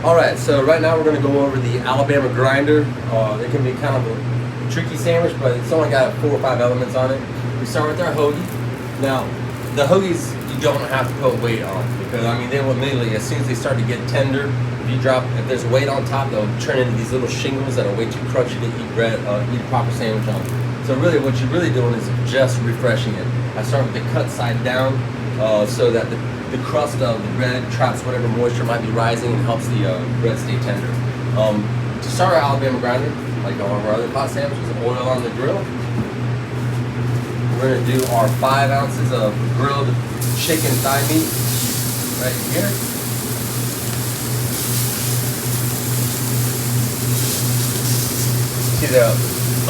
Alright, so right now we're going to go over the Alabama grinder. It can be kind of a tricky sandwich, but it's only got 4 or 5 elements on it. We start with our hoagie. Now, the hoagies you don't have to put weight on, because I mean they will immediately, as soon as they start to get tender, if there's weight on top, they'll turn into these little shingles that are way too crunchy to eat eat a proper sandwich on. So really what you're really doing is just refreshing it. I start with the cut side down, so that the crust of the bread traps whatever moisture might be rising and helps the bread stay tender. To start our Alabama grinder, like all of our other pot sandwiches, oil on the grill. We're going to do our 5 ounces of grilled chicken thigh meat right here. See,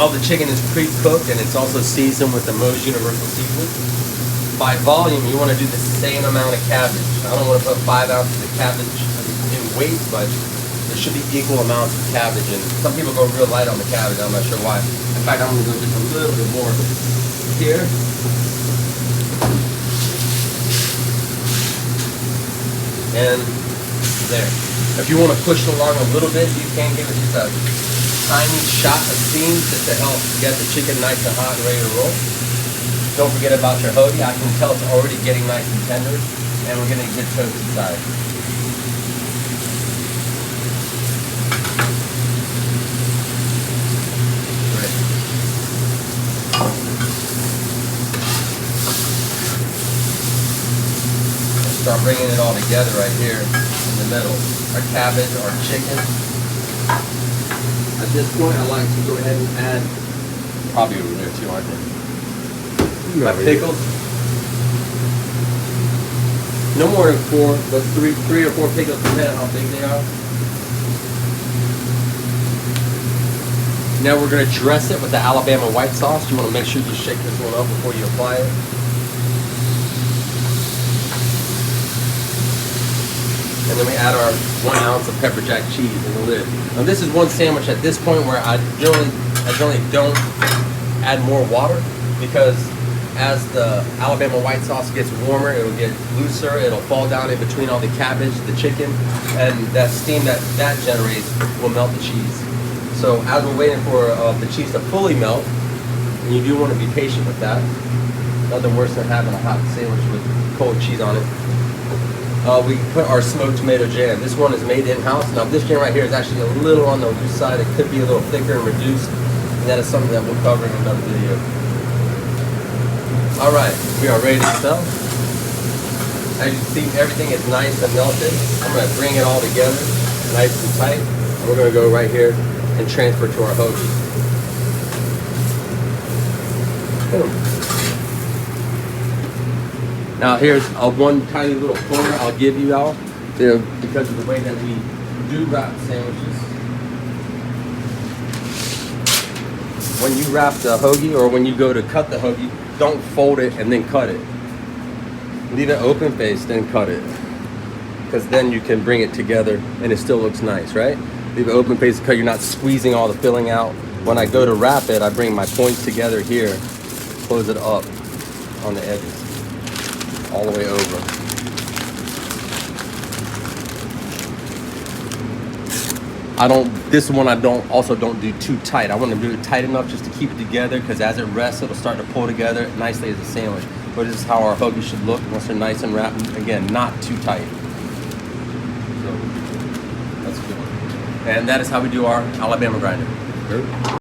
all the chicken is pre-cooked and it's also seasoned with the Moe's Universal Seasoning. By volume, you want to do the same amount of cabbage. I don't want to put 5 ounces of cabbage in weight, but there should be equal amounts of cabbage. And some people go real light on the cabbage. I'm not sure why. In fact, I'm going to go just a little bit more here. And there. If you want to push it along a little bit, you can give it just a tiny shot of steam just to help get the chicken nice and hot and ready to roll. Don't forget about your hoagie. I can tell it's already getting nice and tender, and we're getting a good toast inside. Great. Start bringing it all together right here in the middle. Our cabbage, our chicken. At this point, I like to go ahead and add, probably over there too, aren't they? My pickles. No more than 4, but 3 or 4 pickles, depending on how big they are. Now we're going to dress it with the Alabama white sauce. You want to make sure you shake this one up before you apply it. And then we add our 1 ounce of pepper jack cheese in the lid. Now this is one sandwich at this point where I generally don't add more water, because as the Alabama white sauce gets warmer, it'll get looser, it'll fall down in between all the cabbage, the chicken, and that steam that generates will melt the cheese. So as we're waiting for the cheese to fully melt, and you do want to be patient with that, nothing worse than having a hot sandwich with cold cheese on it. We put our smoked tomato jam. This one is made in-house. Now this jam right here is actually a little on the loose side. It could be a little thicker and reduced, and that is something that we'll cover in another video. Alright, we are ready to sell. As you can see, everything is nice and melted. I'm going to bring it all together, nice and tight. And we're going to go right here and transfer to our hoagie. Boom. Now here's one tiny little corner I'll give you all, because of the way that we do wrap sandwiches. When you wrap the hoagie, or when you go to cut the hoagie, don't fold it and then cut it. Leave it open faced, then cut it. Because then you can bring it together and it still looks nice, right? Leave it open faced because you're not squeezing all the filling out. When I go to wrap it, I bring my points together here, close it up on the edges, all the way over. This one I also don't do too tight. I want to do it tight enough just to keep it together, because as it rests, it'll start to pull together nicely as a sandwich. But this is how our hoagies should look once they're nice and wrapped. Again, not too tight. So that's good. And that is how we do our Alabama grinder.